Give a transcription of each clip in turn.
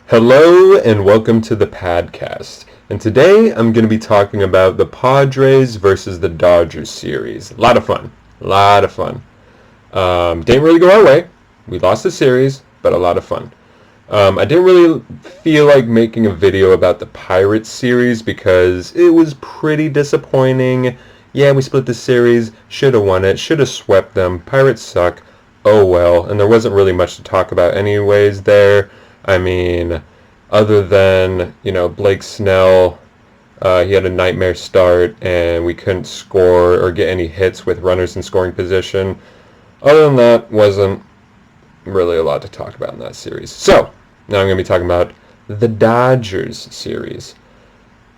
Hello and welcome to the Podcast. And today I'm going to be talking about the Padres versus the Dodgers series. A lot of fun. Didn't really go our way. We lost the series, but a lot of fun. I didn't really feel like making a video about the Pirates series because it was pretty disappointing. Yeah, we split the series. Should have won it. Should have swept them. Pirates suck. Oh well. And there wasn't really much to talk about anyways there. I mean, other than, Blake Snell, he had a nightmare start and we couldn't score or get any hits with runners in scoring position. Other than that, wasn't really a lot to talk about in that series. So, now I'm going to be talking about the Dodgers series.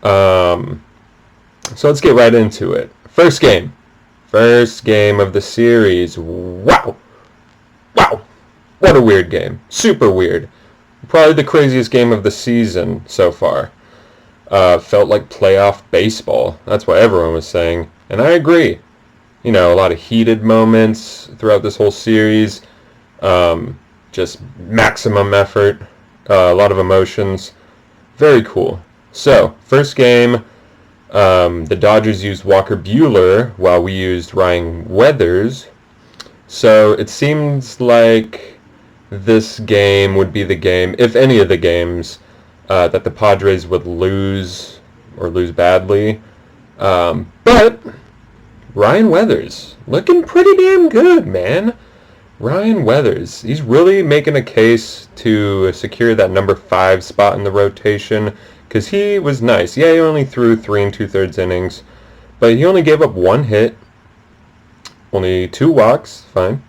So let's get right into it. First game of the series. Wow. What a weird game. Super weird. Probably the craziest game of the season so far. Felt like playoff baseball. That's what everyone was saying. And I agree. A lot of heated moments throughout this whole series. Just maximum effort. A lot of emotions. Very cool. So, first game, the Dodgers used Walker Buehler while we used Ryan Weathers. So, it seems like this game would be the game, if any of the games, that the Padres would lose or lose badly. But Ryan Weathers, looking pretty damn good, man. Ryan Weathers, he's really making a case to secure that number 5 spot in the rotation because he was nice. Yeah, he only threw 3 2/3 innings, but he only gave up 1 hit, only 2 walks, fine.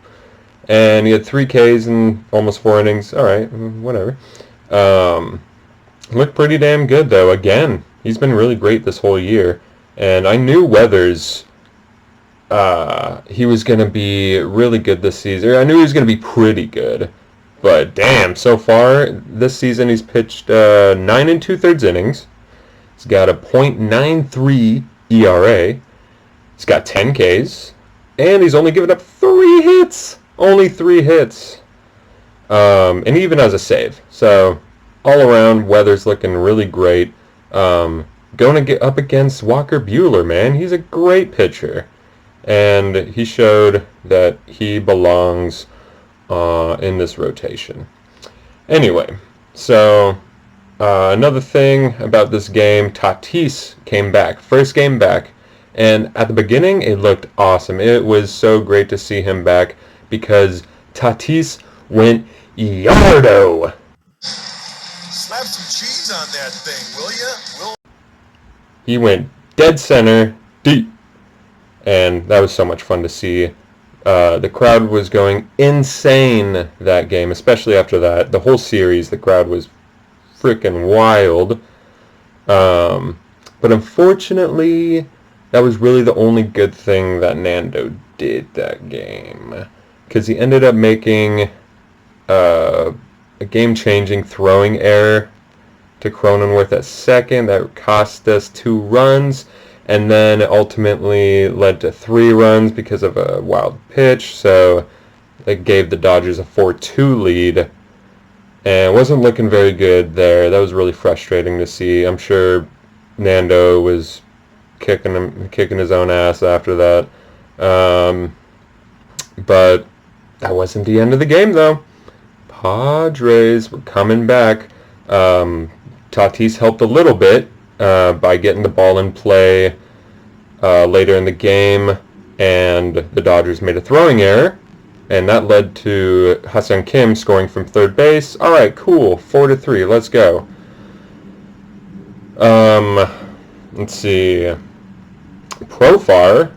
And he had 3 Ks in almost 4 innings. All right, whatever. Looked pretty damn good, though. Again, he's been really great this whole year. And I knew Weathers, he was going to be really good this season. I knew he was going to be pretty good. But damn, so far this season he's pitched 9 2/3 innings. He's got a .93 ERA. He's got 10 Ks. And he's only given up 3 hits. Only 3 hits. And he even has a save. So, all around, Weathers looking really great. Going to get up against Walker Buehler, man. He's a great pitcher. And he showed that he belongs in this rotation. Anyway, so another thing about this game, Tatis came back. First game back. And at the beginning, it looked awesome. It was so great to see him back, because Tatis went yardo. Slap some cheese on that thing, will ya? He went dead center, deep. And that was so much fun to see. The crowd was going insane that game, especially after that. The whole series, the crowd was freaking wild. But unfortunately, that was really the only good thing that Nando did that game. Because he ended up making a game-changing throwing error to Cronenworth at second that cost us 2 runs, and then it ultimately led to 3 runs because of a wild pitch, so it gave the Dodgers a 4-2 lead, and it wasn't looking very good there. That was really frustrating to see. I'm sure Nando was kicking his own ass after that. But that wasn't the end of the game, though. Padres were coming back. Tatis helped a little bit by getting the ball in play later in the game, and the Dodgers made a throwing error, and that led to Ha-Seong Kim scoring from third base. All right, cool. 4-3. Let's go. Let's see. Profar,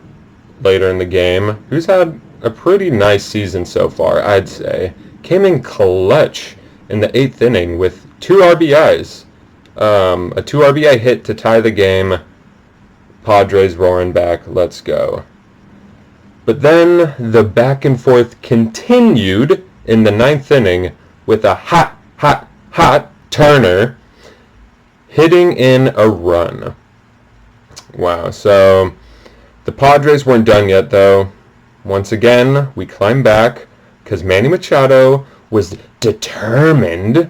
later in the game, who's had a pretty nice season so far, I'd say, came in clutch in the 8th inning with 2 RBIs. A 2 RBI hit to tie the game. Padres roaring back. Let's go. But then the back and forth continued in the 9th inning with a hot Turner hitting in a run. Wow, so the Padres weren't done yet, though. Once again, we climbed back because Manny Machado was determined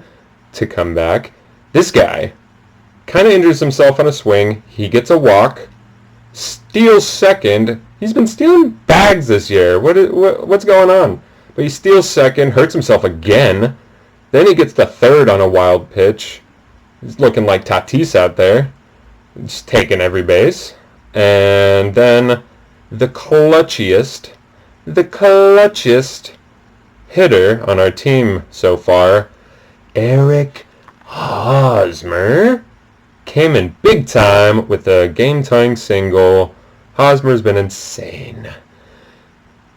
to come back. This guy kind of injures himself on a swing. He gets a walk, steals second. He's been stealing bags this year. What's going on? But he steals second, hurts himself again. Then he gets the third on a wild pitch. He's looking like Tatis out there, just taking every base. And then the clutchiest hitter on our team so far, Eric Hosmer, came in big time with a game-tying single. Hosmer's been insane.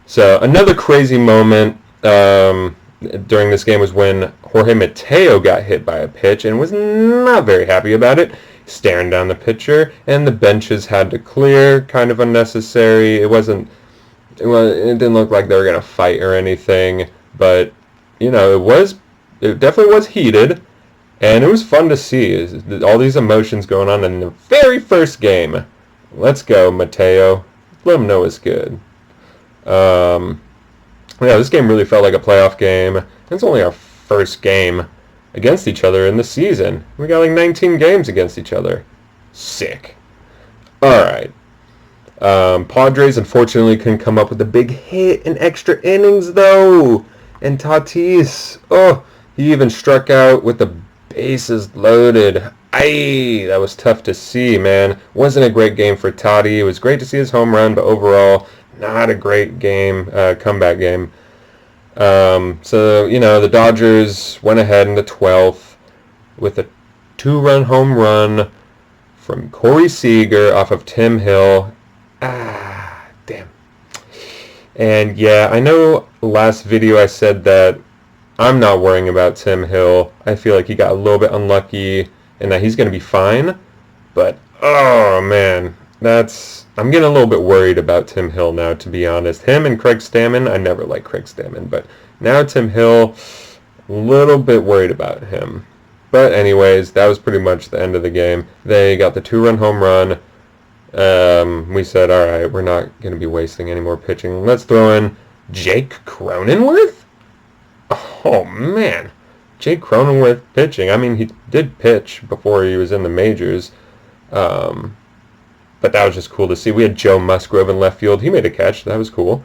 So another crazy moment during this game was when Jorge Mateo got hit by a pitch and was not very happy about it, staring down the pitcher, and the benches had to clear. Kind of unnecessary. It didn't look like they were gonna fight or anything, but you know, it definitely was heated, and it was fun to see all these emotions going on in the very first game. Let's go, Mateo. Let him know it's good. Yeah, this game really felt like a playoff game. It's only our first game against each other in the season. We got like 19 games against each other. Sick. Alright. Padres unfortunately couldn't come up with a big hit in extra innings though. And Tatis, he even struck out with the bases loaded. That was tough to see, man. Wasn't a great game for Tati. It was great to see his home run, but overall, not a great game, comeback game. So, you know, the Dodgers went ahead in the 12th with a 2-run home run from Corey Seager off of Tim Hill. Damn. And yeah, I know last video I said that I'm not worrying about Tim Hill. I feel like he got a little bit unlucky and that he's going to be fine. But, oh man, I'm getting a little bit worried about Tim Hill now, to be honest. Him and Craig Stammen, I never liked Craig Stammen, but now Tim Hill, a little bit worried about him. But anyways, that was pretty much the end of the game. They got the 2-run home run. We said, all right, we're not going to be wasting any more pitching. Let's throw in Jake Cronenworth? Oh, man. Jake Cronenworth pitching. I mean, he did pitch before he was in the majors. But that was just cool to see. We had Joe Musgrove in left field. He made a catch. That was cool.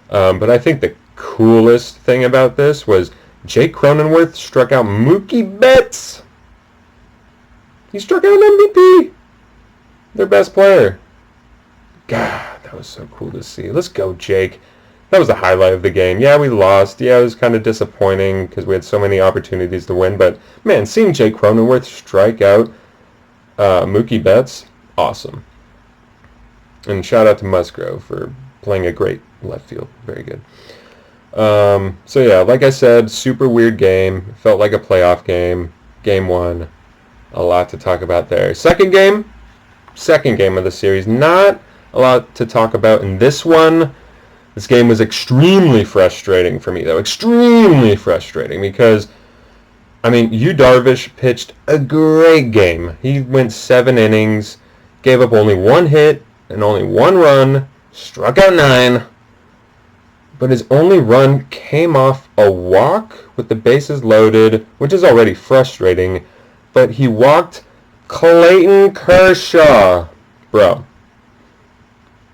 But I think the coolest thing about this was Jake Cronenworth struck out Mookie Betts. He struck out an MVP. Their best player. God, that was so cool to see. Let's go, Jake. That was the highlight of the game. Yeah, we lost. Yeah, it was kind of disappointing because we had so many opportunities to win. But, man, seeing Jake Cronenworth strike out Mookie Betts, awesome. And shout out to Musgrove for playing a great left field. Very good. So, yeah, like I said, super weird game. Felt like a playoff game. Game 1. A lot to talk about there. Second game of the series. Not a lot to talk about in this one. This game was extremely frustrating for me, though. Extremely frustrating because, I mean, Yu Darvish pitched a great game. He went 7 innings, gave up only 1 hit and only 1 run, struck out 9. But his only run came off a walk with the bases loaded, which is already frustrating. But he walked Clayton Kershaw. Bro.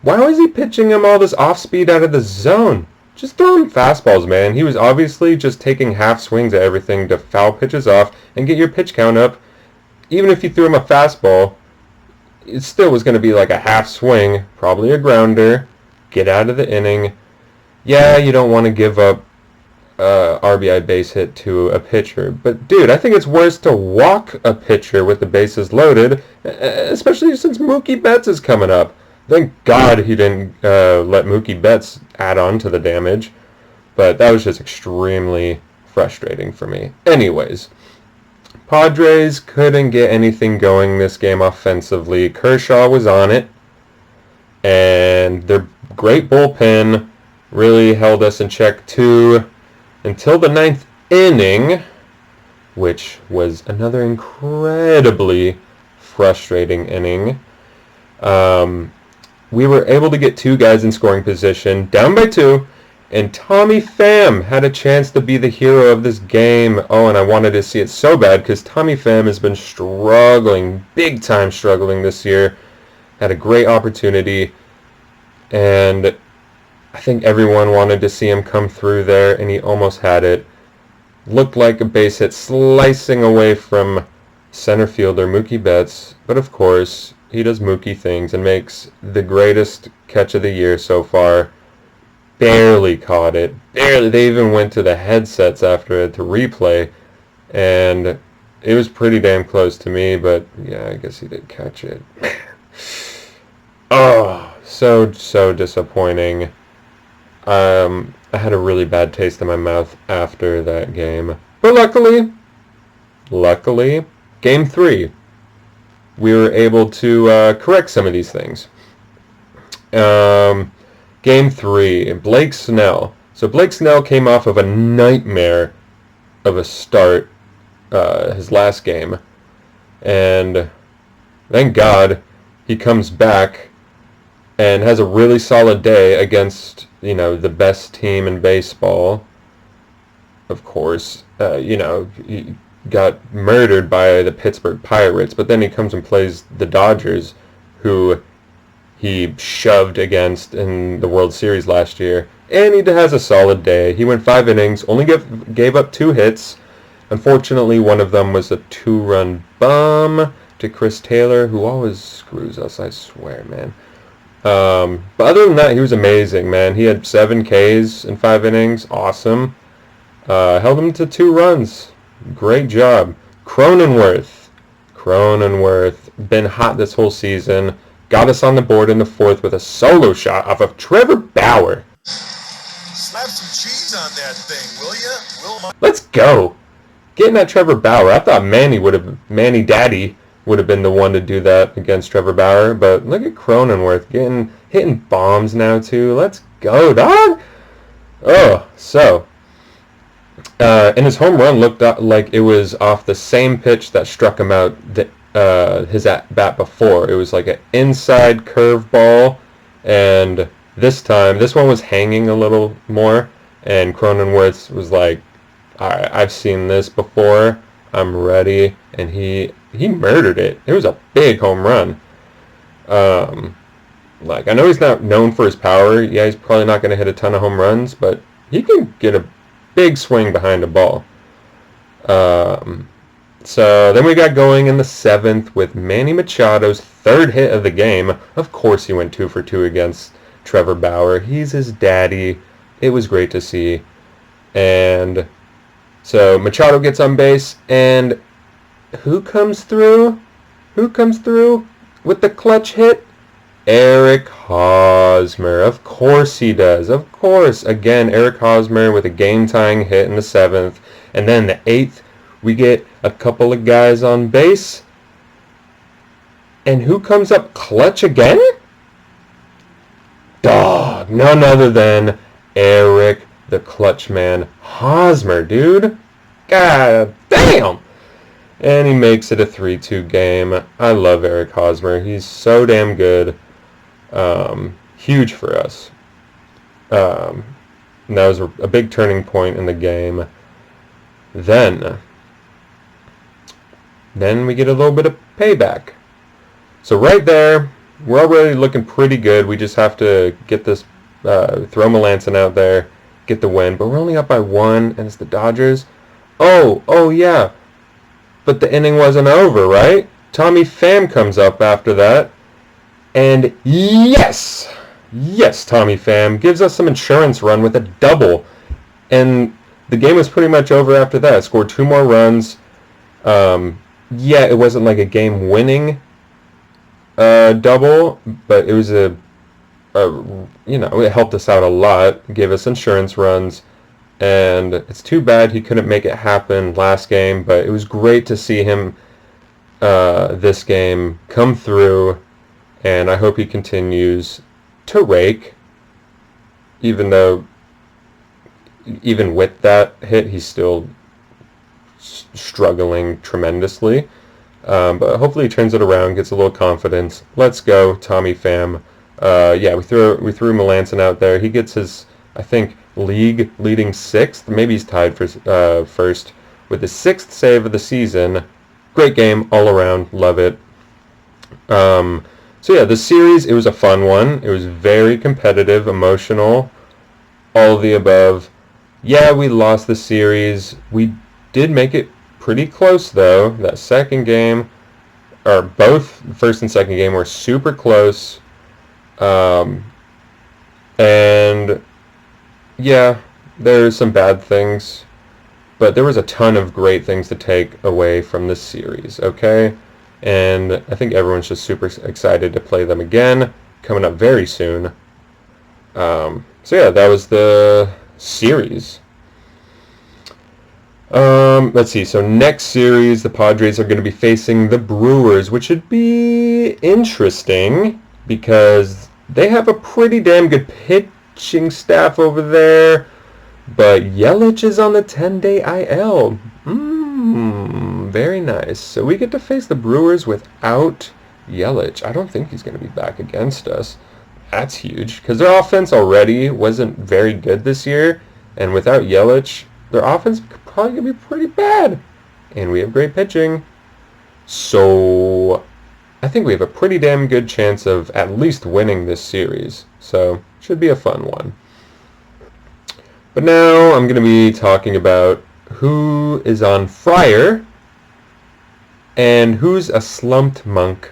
Why was he pitching him all this off-speed out of the zone? Just throw him fastballs, man. He was obviously just taking half swings at everything to foul pitches off and get your pitch count up. Even if you threw him a fastball, it still was going to be like a half swing, probably a grounder, get out of the inning. Yeah, you don't want to give up RBI base hit to a pitcher. But, dude, I think it's worse to walk a pitcher with the bases loaded, especially since Mookie Betts is coming up. Thank God he didn't let Mookie Betts add on to the damage. But that was just extremely frustrating for me. Anyways, Padres couldn't get anything going this game offensively. Kershaw was on it. And their great bullpen really held us in check too until the 9th inning, which was another incredibly frustrating inning. We were able to get 2 guys in scoring position, down by 2, And Tommy Pham had a chance to be the hero of this game. Oh, and I wanted to see it so bad because Tommy Pham has been struggling, big time struggling this year. Had a great opportunity, and I think everyone wanted to see him come through there, and he almost had it. Looked like a base hit slicing away from center fielder Mookie Betts, but of course, he does Mookie things and makes the greatest catch of the year so far. Barely caught it. Barely. They even went to the headsets after it to replay, and it was pretty damn close to me, but yeah, I guess he did catch it. Oh, so disappointing. I had a really bad taste in my mouth after that game. But luckily, Game 3, we were able to correct some of these things. Game 3, Blake Snell. So Blake Snell came off of a nightmare of a start, his last game. And thank God he comes back and has a really solid day against, the best team in baseball. Of course, he got murdered by the Pittsburgh Pirates, but then he comes and plays the Dodgers, who he shoved against in the World Series last year, and he has a solid day. He went 5 innings, only gave up 2 hits. Unfortunately, one of them was a 2-run bomb to Chris Taylor, who always screws us, I swear, man. But other than that, he was amazing, man. He had 7 Ks in 5 innings. Awesome. Held him to 2 runs. Great job. Cronenworth, been hot this whole season. Got us on the board in the 4th with a solo shot off of Trevor Bauer. Slap some cheese on that thing, will ya? Let's go. Getting at Trevor Bauer. I thought Manny Daddy would have been the one to do that against Trevor Bauer, but look at Cronenworth hitting bombs now too. Let's go, dog. Oh, so and his home run looked like it was off the same pitch that struck him out his at bat before. It was like an inside curveball, and this one was hanging a little more, and Cronenworth was like, all right, I've seen this before, I'm ready, and he murdered it. It was a big home run. I know he's not known for his power. Yeah, he's probably not going to hit a ton of home runs, but he can get a big swing behind a ball. So then we got going in the 7th with Manny Machado's 3rd hit of the game. Of course he went 2 for 2 against Trevor Bauer. He's his daddy. It was great to see. And so Machado gets on base, and who comes through? With the clutch hit? Eric Hosmer. Of course he does. Of course. Again, Eric Hosmer with a game-tying hit in the 7th. And then the 8th, we get a couple of guys on base. And who comes up clutch again? Dog. None other than Eric the Clutch Man Hosmer, dude. God damn. And he makes it a 3-2 game. I love Eric Hosmer. He's so damn good. Huge for us. And that was a big turning point in the game. Then we get a little bit of payback. So right there, we're already looking pretty good. We just have to get this, throw Melanson out there, get the win. But we're only up by 1, and it's the Dodgers. Oh yeah. But the inning wasn't over, right? Tommy Pham comes up after that. And yes, Tommy Pham gives us some insurance run with a double. And the game was pretty much over after that. Scored 2 more runs. Yeah, it wasn't like a game-winning double, but it was it helped us out a lot. Gave us insurance runs. And it's too bad he couldn't make it happen last game, but it was great to see him this game come through, and I hope he continues to rake, even with that hit, he's still struggling tremendously. But hopefully he turns it around, gets a little confidence. Let's go, Tommy Pham. Yeah, we threw Melanson out there. He gets his I think, league leading 6th. Maybe he's tied for first with the 6th save of the season. Great game all around. Love it. So yeah, the series, it was a fun one. It was very competitive, emotional, all of the above. Yeah, we lost the series. We did make it pretty close, though. That second game, or both first and second game, were super close. And yeah, there's some bad things, but there was a ton of great things to take away from this series, okay? And I think everyone's just super excited to play them again, coming up very soon. So yeah, that was the series. Let's see. So next series, the Padres are going to be facing the Brewers, which should be interesting because they have a pretty damn good pitching staff over there. But Yelich is on the 10-day IL. Very nice. So we get to face the Brewers without Yelich. I don't think he's going to be back against us. That's huge because their offense already wasn't very good this year. And without Yelich, their offense could probably going to be pretty bad. And we have great pitching. So I think we have a pretty damn good chance of at least winning this series. So should be a fun one. But now I'm going to be talking about who is on Friar and who's a slumped monk.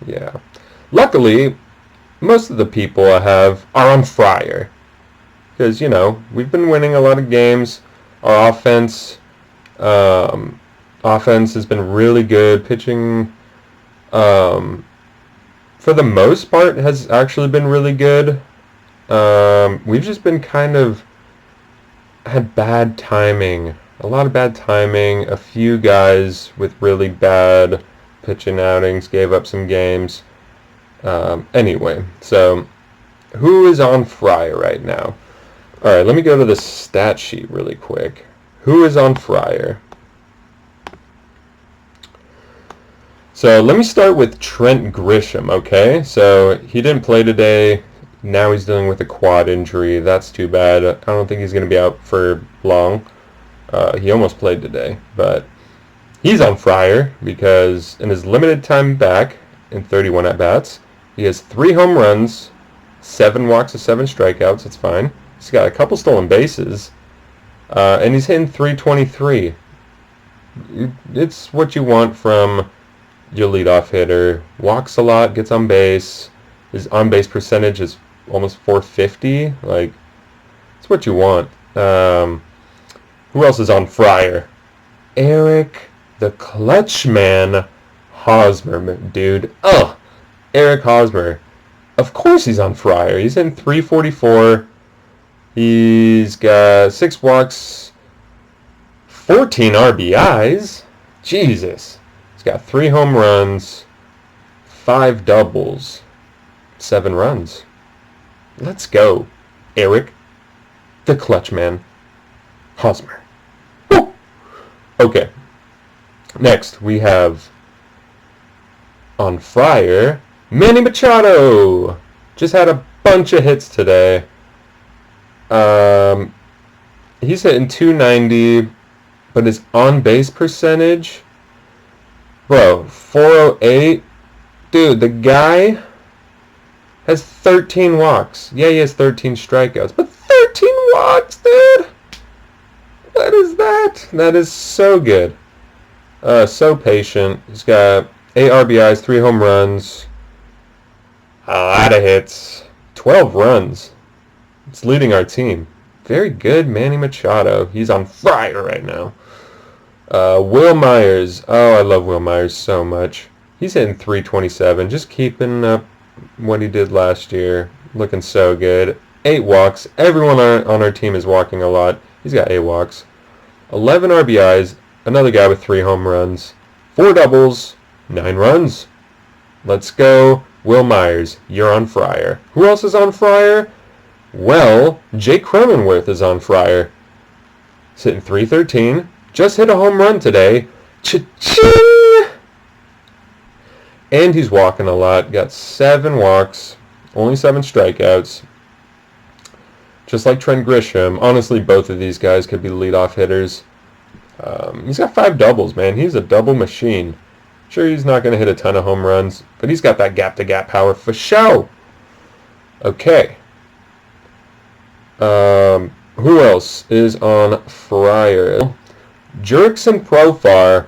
Yeah. Luckily, most of the people I have are on Friar. Because, you know, we've been winning a lot of games. Our offense has been really good. Pitching, for the most part, has actually been really good. We've just been kind of had bad timing. A lot of bad timing. A few guys with really bad pitching outings gave up some games. Anyway, so who is on Friar right now? All right, let me go to the stat sheet really quick. Who is on Friar? So let me start with Trent Grisham, okay? So he didn't play today. Now he's dealing with a quad injury. That's too bad. I don't think he's going to be out for long. He almost played today, but he's on Friar because in his limited time back in 31 at-bats, he has 3 home runs, 7 walks to 7 strikeouts. That's fine. He's got a couple stolen bases, and he's hitting .323. It's what you want from your leadoff hitter. Walks a lot, gets on base. His on-base percentage is almost .450. Like, it's what you want. Who else is on Friar? Eric, the clutch man, Hosmer, dude. Eric Hosmer. Of course he's on Friar. He's in .344. He's got 6 walks, 14 RBIs. Jesus. He's got 3 home runs, 5 doubles, 7 runs. Let's go, Eric, the clutch man, Hosmer. Woo! Okay. Next, we have on Friar, Manny Machado. Just had a bunch of hits today. He's hitting .290, but his on-base percentage, bro, .408. Dude, the guy has 13 walks. Yeah, he has 13 strikeouts, but 13 walks, dude. What is that? That is so good. So patient. He's got 8 RBIs, 3 home runs, a lot of hits, 12 runs. It's leading our team. Very good, Manny Machado. He's on fire right now. Will Myers. Oh, I love Will Myers so much. He's hitting .327, just keeping up what he did last year. Looking so good. 8 walks. Everyone on our team is walking a lot. He's got 8 walks. 11 RBIs. Another guy with 3 home runs. 4 doubles. 9 runs. Let's go, Will Myers. You're on Friar. Who else is on Friar? Well, Jake Cronenworth is on Friar. Sitting .313. Just hit a home run today. Cha-ching! And he's walking a lot. Got 7 walks. Only 7 strikeouts. just like Trent Grisham. Honestly, both of these guys could be leadoff hitters. He's got 5 doubles, man. He's a double machine. Sure, he's not going to hit a ton of home runs, but he's got that gap-to-gap power for show. Okay. Who else is on Friar? Jurickson Profar.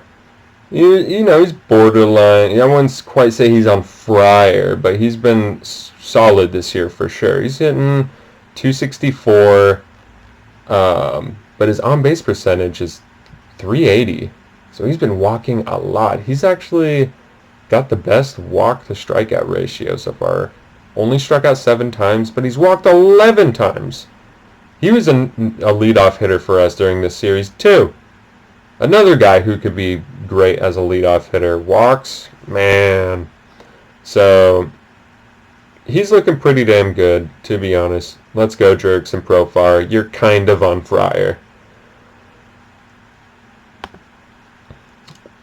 You know, he's borderline. I wouldn't quite say he's on Friar, but he's been solid this year for sure. He's hitting 264, but his on-base percentage is 380. So he's been walking a lot. He's actually got the best walk-to-strikeout ratio so far. Only struck out 7 times, but he's walked 11 times. He was a leadoff hitter for us during this series, too. Another guy who could be great as a leadoff hitter. Walks, man. So, he's looking pretty damn good, to be honest. Let's go, Jurickson Profar. You're kind of on Friar.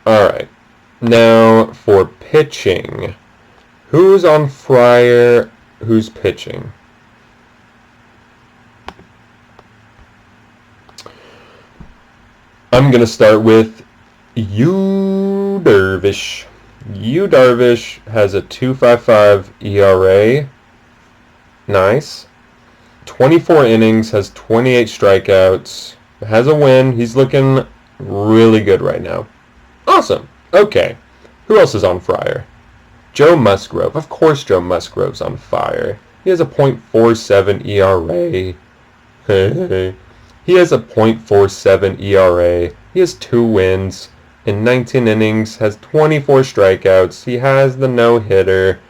Alright. Now, for pitching. Who's on Friar? Who's pitching? I'm going to start with Yu Darvish. Yu Darvish has a 2.55 ERA. Nice. 24 innings, has 28 strikeouts, has a win. He's looking really good right now. Awesome. Okay. Who else is on Friar? Joe Musgrove. Of course Joe Musgrove's on fire. He has a .47 ERA. He has a .47 ERA. He has 2 wins in 19 innings, has 24 strikeouts. He has the no-hitter.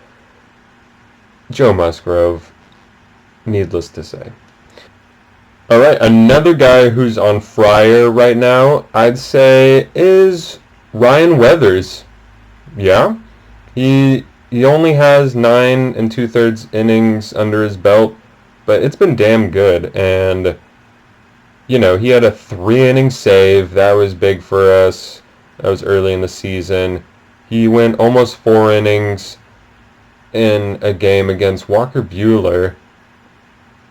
Joe Musgrove, needless to say. All right, another guy who's on Friar right now, I'd say, is Ryan Weathers. Yeah, he only has 9 2/3 innings under his belt, but it's been damn good. And you know, he had a 3-inning save. That was big for us. That was early in the season. He went almost 4 innings in a game against Walker Buehler.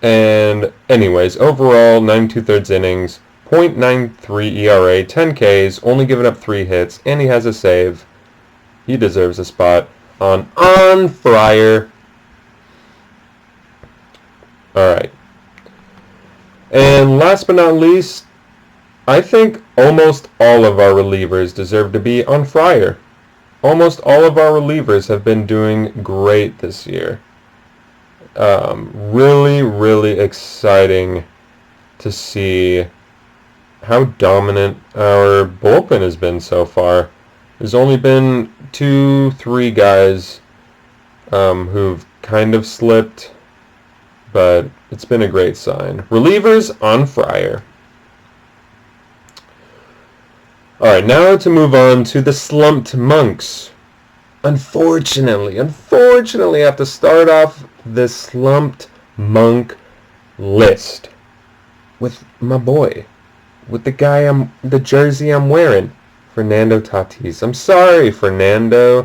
And anyways, overall, 9 2/3 innings, .93 ERA, 10 Ks, only giving up 3 hits, and he has a save. He deserves a spot on Friar. All right. And last but not least, I think almost all of our relievers deserve to be on Friar. Almost all of our relievers have been doing great this year. Really, really exciting to see how dominant our bullpen has been so far. There's only been 2-3 guys who've kind of slipped, but it's been a great sign. Relievers on Friar. Alright, now to move on to the Slumped Monks. Unfortunately, I have to start off this Slumped Monk list with my boy, with the jersey I'm wearing, Fernando Tatis. I'm sorry, Fernando.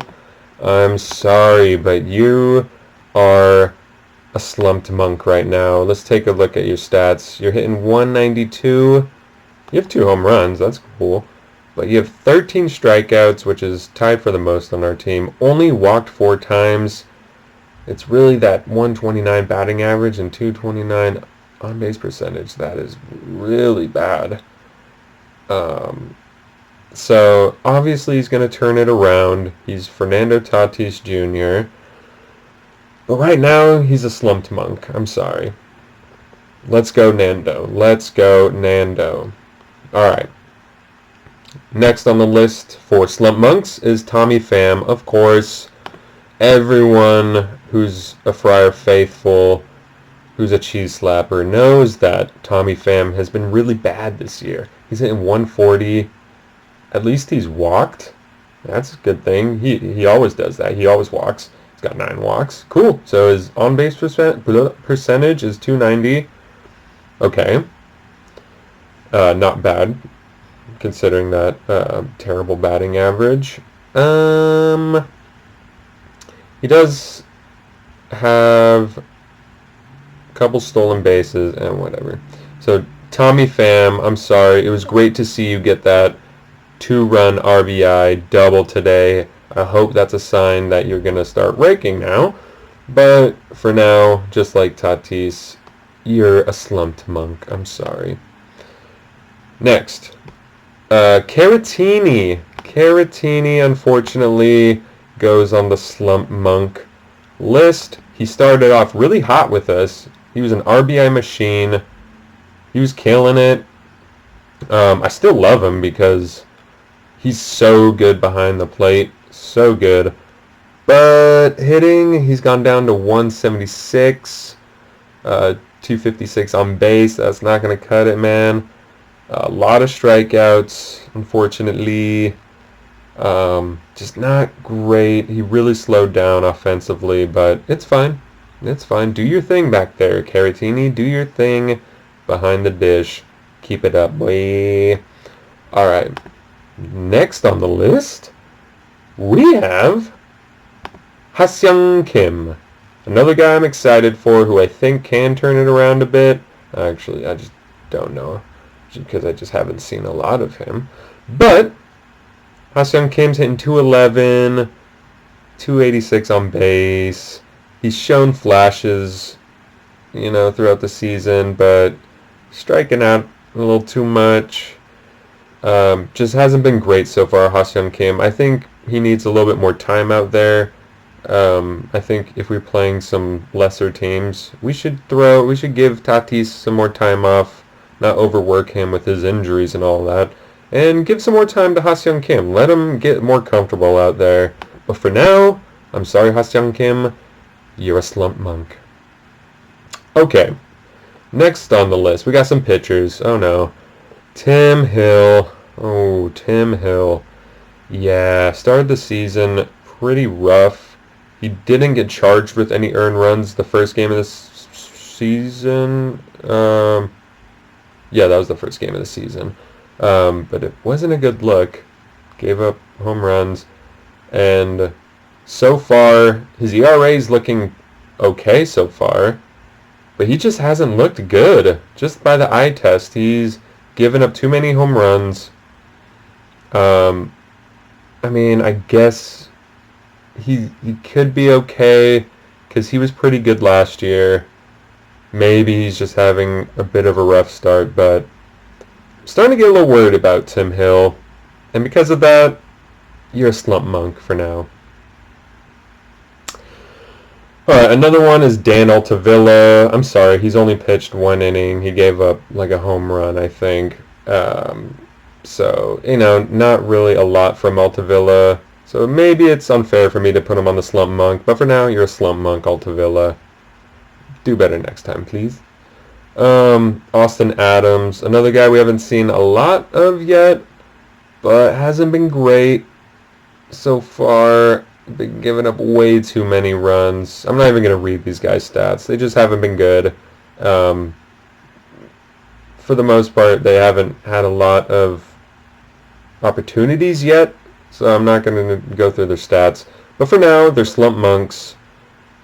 I'm sorry, but you are a slumped monk right now. Let's take a look at your stats. You're hitting 192. You have 2 home runs. That's cool. But you have 13 strikeouts, which is tied for the most on our team. Only walked 4 times. It's really that 129 batting average and 229 on-base percentage. That is really bad. So, obviously, he's going to turn it around. He's Fernando Tatis Jr., but right now, he's a slumped monk. I'm sorry. Let's go, Nando. Let's go, Nando. Alright. Next on the list for slumped monks is Tommy Pham. Of course, everyone who's a Friar faithful, who's a cheese slapper, knows that Tommy Pham has been really bad this year. He's hitting 140. At least he's walked. That's a good thing. He always does that. He always walks. Got 9 walks. Cool. So his on-base percentage is 290. Okay. Not bad, considering that terrible batting average. He does have a couple stolen bases, and whatever. So Tommy Pham, I'm sorry. It was great to see you get that 2-run RBI double today. I hope that's a sign that you're going to start raking now. But for now, just like Tatis, you're a slumped monk. I'm sorry. Next, Caratini. Caratini, unfortunately, goes on the slump monk list. He started off really hot with us. He was an RBI machine. He was killing it. I still love him because he's so good behind the plate. So good. But hitting, he's gone down to 176. 256 on base. That's not going to cut it, man. A lot of strikeouts, unfortunately. Just not great. He really slowed down offensively, but it's fine. It's fine. Do your thing back there, Caratini. Do your thing behind the dish. Keep it up, boy. All right. Next on the list, we have Ha-Seong Kim. Another guy I'm excited for who I think can turn it around a bit. Actually, I just don't know because I just haven't seen a lot of him. But Ha-Seong Kim's hitting 211, 286 on base. He's shown flashes, throughout the season, but striking out a little too much. Just hasn't been great so far, Ha-Seong Kim. I think he needs a little bit more time out there. I think if we're playing some lesser teams, we should give Tatis some more time off, not overwork him with his injuries and all that, and give some more time to Ha-Seong Kim. Let him get more comfortable out there. But for now, I'm sorry, Ha-Seong Kim, you're a slump monk. Okay, next on the list, we got some pitchers. Oh no. Tim Hill. Oh, Tim Hill. Yeah, started the season pretty rough. He didn't get charged with any earned runs the first game of the season. Yeah, that was the first game of the season. But it wasn't a good look. Gave up home runs. And so far, his ERA is looking okay so far. But he just hasn't looked good. Just by the eye test, he's given up too many home runs. I guess he could be okay because he was pretty good last year. Maybe he's just having a bit of a rough start, but I'm starting to get a little worried about Tim Hill. And because of that, you're a slump monk for now. Alright, another one is Dan Altavilla. I'm sorry, he's only pitched 1 inning. He gave up like a home run, I think. So, not really a lot from Altavilla. So maybe it's unfair for me to put him on the slump monk. But for now, you're a slump monk, Altavilla. Do better next time, please. Austin Adams, another guy we haven't seen a lot of yet, but hasn't been great so far. Been giving up way too many runs. I'm not even going to read these guys' stats. They just haven't been good. For the most part, they haven't had a lot of opportunities yet, so I'm not going to go through their stats. But for now, they're slump monks,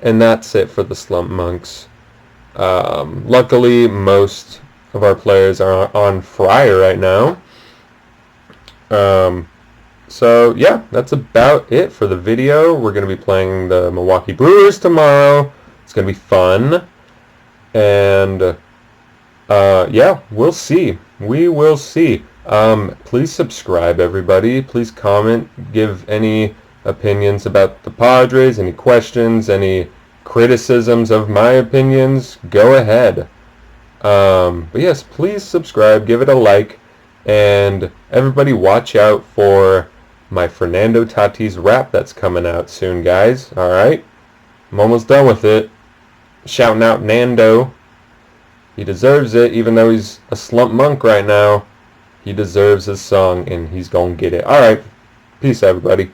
and that's it for the slump monks. Luckily, most of our players are on Friar right now. So, yeah, that's about it for the video. We're going to be playing the Milwaukee Brewers tomorrow. It's going to be fun. And, yeah, we'll see. We will see. Please subscribe, everybody. Please comment. Give any opinions about the Padres, any questions, any criticisms of my opinions. Go ahead. But, yes, please subscribe. Give it a like. And everybody watch out for my Fernando Tatis rap that's coming out soon, guys. Alright? I'm almost done with it. Shouting out Nando. He deserves it, even though he's a slump monk right now. He deserves his song, and he's gonna get it. Alright. Peace, everybody.